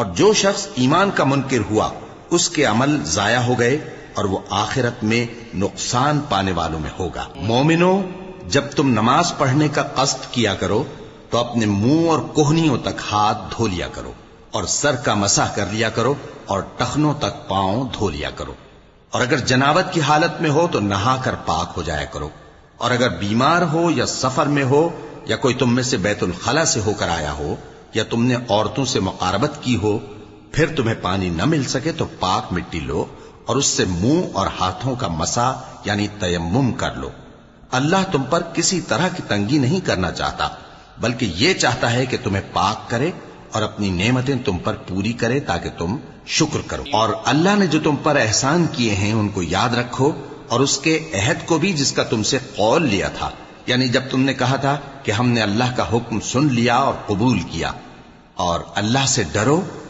اور جو شخص ایمان کا منکر ہوا اس کے عمل ضائع ہو گئے اور وہ آخرت میں نقصان پانے والوں میں ہوگا۔ مومنو، جب تم نماز پڑھنے کا قصد کیا کرو تو اپنے منہ اور کوہنیوں تک ہاتھ دھو لیا کرو اور سر کا مسح کر لیا کرو اور ٹخنوں تک پاؤں دھو لیا کرو، اور اگر جنابت کی حالت میں ہو تو نہا کر پاک ہو جایا کرو، اور اگر بیمار ہو یا سفر میں ہو یا کوئی تم میں سے بیت الخلا سے ہو کر آیا ہو یا تم نے عورتوں سے مقاربت کی ہو، پھر تمہیں پانی نہ مل سکے تو پاک مٹی لو اور اس سے منہ اور ہاتھوں کا مسح یعنی تیمم کر لو۔ اللہ تم پر کسی طرح کی تنگی نہیں کرنا چاہتا، بلکہ یہ چاہتا ہے کہ تمہیں پاک کرے اور اپنی نعمتیں تم پر پوری کرے تاکہ تم شکر کرو۔ اور اللہ نے جو تم پر احسان کیے ہیں ان کو یاد رکھو، اور اس کے عہد کو بھی جس کا تم سے قول لیا تھا، یعنی جب تم نے کہا تھا کہ ہم نے اللہ کا حکم سن لیا اور قبول کیا، اور اللہ سے ڈرو